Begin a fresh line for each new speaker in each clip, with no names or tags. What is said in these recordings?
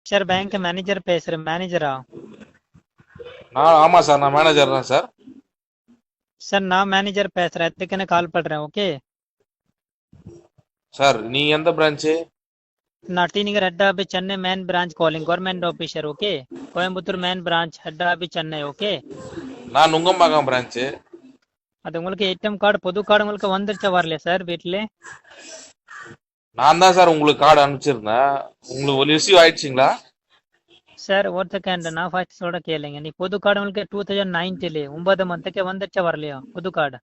Sir bank manager பேசுறேன். மேனேஜரா?
ஆமா சார், நான் மேனேஜர் தான் சார்.
சார் நான் மேனேஜர் பேசுறேன். அதுக்குன்னு கால் பண்றேன். ஓகே
சார் நீங்க எந்த பிரான்ச்சு?
நான் T Nagar head office Chennai main branch calling government officer. Okay Coimbatore main branch head office Chennai. Okay
நான் நுங்கம்பாக்கம் பிரான்ச்சு.
அது உங்களுக்கு ஏடிஎம் கார்டு பொது கார்டு உங்களுக்கு வந்துருச்சா வரலையா சார் வீட்டிலே?
நான் தான் சார் உங்களுக்கு கார்டு அனுப்பிச்சிருந்தேன். உங்களுக்கு ரிசீவ் ஆயிடுச்சுங்களா?
சார் ஒரு செகண்ட் நான் ஃபர்ஸ்ட் சொல்ற கேளுங்க. நீ பொது கார்டு உங்களுக்கு 2019 9 மந்த்துக்கு வந்துருச்சா வரலையா புது கார்டு?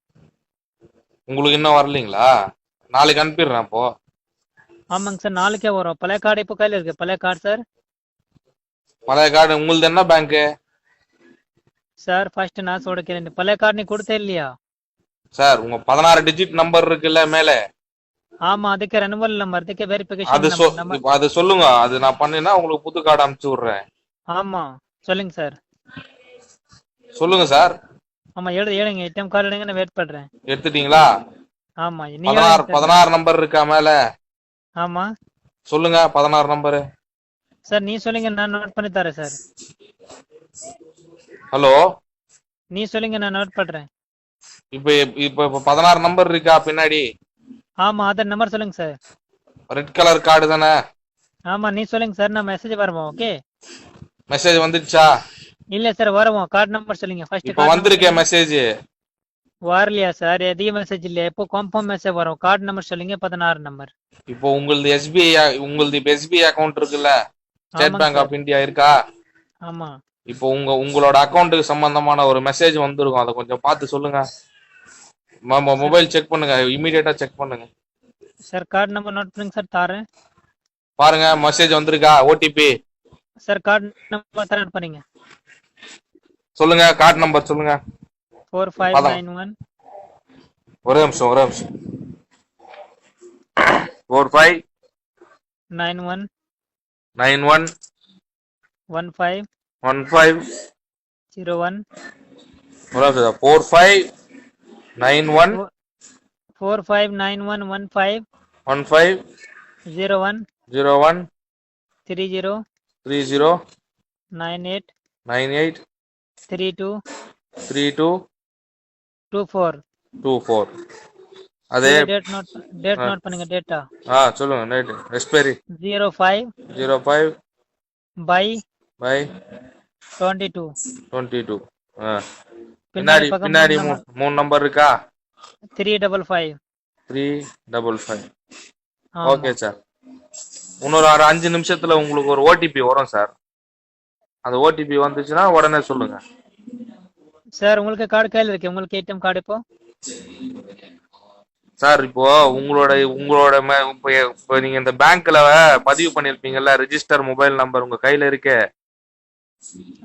உங்களுக்கு இன்னும் வரலீங்களா? நாளைக்கு அனுப்பிடுறேன் அப்போ.
ஆமாங்க சார் நாளைக்கே வரும். பழைய கார்டு இப்போ கையில் இருக்கு. பழைய கார்டு சார்.
பழைய கார்டு உங்களுது என்ன பேங்க்கு?
சார் ஃபர்ஸ்ட் நான் சொல்ற கேளுங்க. பழைய கார்டு நீ கொடுத்தே இல்லையா?
சார் உங்க 16 டிஜிட் நம்பர் இருக்குல்ல மேலே,
ஆமா அதுக்கு ரெனுவல் நம்பர் அதுக்கு
அது
வெரிஃபிகேஷன் நம்பர்.
இப்ப அது சொல்லுங்க. அது நான் பண்ணினா உங்களுக்கு புது கார்டு அனுப்பிச்சு விடுறேன்.
ஆமா சொல்லுங்க சார்.
சொல்லுங்க சார்.
ஆமா எழுங்க ஏடிஎம் கார்டு எடுங்க நான் வெயிட் பண்றேன்.
எடுத்துட்டீங்களா?
ஆமா நீ
16 நம்பர் இருக்கா மேல?
ஆமா
சொல்லுங்க 16 நம்பரு.
சார் நீ சொல்லுங்க நான் நோட் பண்ணி தரேன் சார்.
ஹலோ,
நீ சொல்லுங்க நான் நோட் பண்றேன்.
இப்ப இப்ப 16 நம்பர் இருக்கா பின்னாடி?
ஆமா அதர் நம்பர் சொல்லுங்க சார்.
ரெட் கலர் கார்டு தானே?
ஆமா நீ சொல்லுங்க சார் நான் மெசேஜ் வருவோம். ஓகே
மெசேஜ் வந்துடுச்சா?
இல்ல சார் வருவோம். கார்டு நம்பர் சொல்லுங்க ஃபர்ஸ்ட்.
இப்ப வந்திருக்கேன் மெசேஜ்.
வரலையா சார்? எதையும் மெசேஜ் இல்லையா? எப்போ கன்ஃபார்ம் மெசேஜ் வரும். கார்டு நம்பர் சொல்லுங்க 16 நம்பர்.
இப்போ உங்களது எஸ்பிஐ அக்கவுண்ட் இருக்குல்ல, ஸ்டேட் பேங்க் ஆஃப் இந்தியா இருக்கா?
ஆமா
இப்போ உங்களோட அக்கவுண்ட்டுக்கு சம்பந்தமான ஒரு மெசேஜ் வந்திருக்கும். அதை கொஞ்சம் பார்த்து சொல்லுங்க. மொபைல் செக் பண்ணுங்க, இமீடியட்டா செக் பண்ணுங்க.
சார் கார்டு நம்பர் நோட் பண்ணுங்க சார் தாரேன்.
பாருங்க மெசேஜ் வந்திருக்கா? ஓடிபி
சார் கார்டு நம்பர் தர நோட் பண்ணுங்க.
சொல்லுங்க, கார்டு நம்பர் சொல்லுங்க.
4591
ஒரே நிமிஷம் 4591
91 15
15
01
4591
4591
15
01
01
30
30
98
98
32
32
24.
24. அதே
டேட் நோட் பண்ணுங்க. டேட்டா
சொல்லுங்க. Night expiry
05
05
by
by
22.
22. பின்னாடி மூணு நம்பர் இருக்கா?
355.
355. Okay sir. இன்னொரு 5 நிமிஷத்துல உங்களுக்கு ஒரு ஓடிபி வரும் சார். அந்த ஓடிபி வந்துச்சுன்னா உடனே சொல்லுங்க
சார். உங்களுக்கு கார்டு கையில் இருக்கு. உங்களுக்கு ஏடிஎம் கார்டு இப்போ
சார். இப்போ உங்களோட இப்போ நீங்க இந்த பேங்க்ல பதிவு பண்ணிருப்பீங்கல்ல, ரெஜிஸ்டர் மொபைல் நம்பர் உங்க கையில இருக்கே?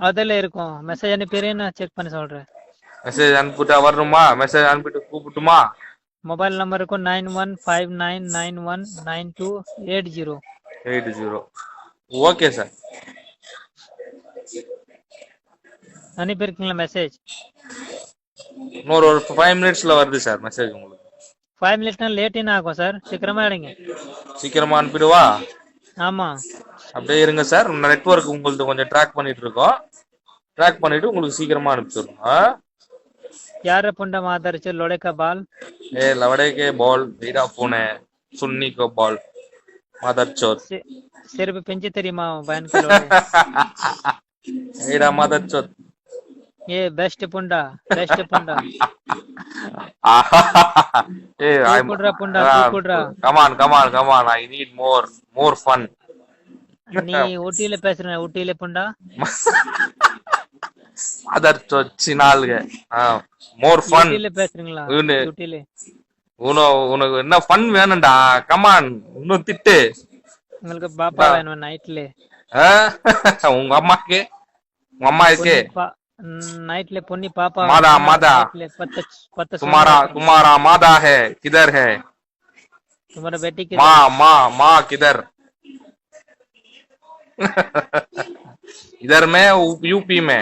அதில் இருக்கும். மெசேஜ் அனுப்பிடுறேன் நான் செக் பண்ணி சொல்றேன்.
மெசேஜ் அனுப்பிட்டா வரணுமா? மெசேஜ் அனுப்பிட்டு கூப்பிட்டுமா?
மொபைல் நம்பர் இருக்கும் 9159919280.
80. Okay sir.
அனுப்பியிருக்கீங்களா மெசேஜ்?
இன்னொரு 5 மினிட்ஸ்ல வருது சார் மெசேஜ் உங்களுக்கு.
5 மினிட்ஸ்னா லேட்டின் ஆகும் சார். சீக்கிரமா எடுங்க.
சீக்கிரமா அனுப்பிடுவா?
ஆமா
அப்படியே இருங்க சார். நெட்வொர்க் உங்களுக்கு கொஞ்சம் ட்ராக் பண்ணிட்டு இருக்கோம். ட்ராக் பண்ணிட்டு உங்களுக்கு சீக்கிரமா அனுப்பிச்சிடுறோம்.
यार पुंडा मादर च लोड़े का बाल
लवड़े के बॉल वीरा फोन है सुन्नी को बॉल मदर चोद
सिर पे पिंची तेरी माँ बहन के लोड़े
वीरा मदर चोद
ये best पुंडा कुडरा पुंडा कुडरा
come on I need more fun.
நீ ஊட்டியில பேசுற ஊட்டியில புண்டா
மதர் चोद சினால்க more fun.
ஊட்டியில பேசுறீங்களா? ஊட்டியில
உனக்கு என்ன ஃபன் வேணும்டா? கமான் இன்னும் திட்டு.
உங்களுக்கு பாப்பா வேணும் நைட்ல?
உங்க அம்மாக்கு உங்க அம்மாக்கு
नाइटले पुन्नी पापा
मादा तुम्हारा मादा है किधर है?
तुम्हारा बेटी किधर?
माँ किधर? इधर में यूपी में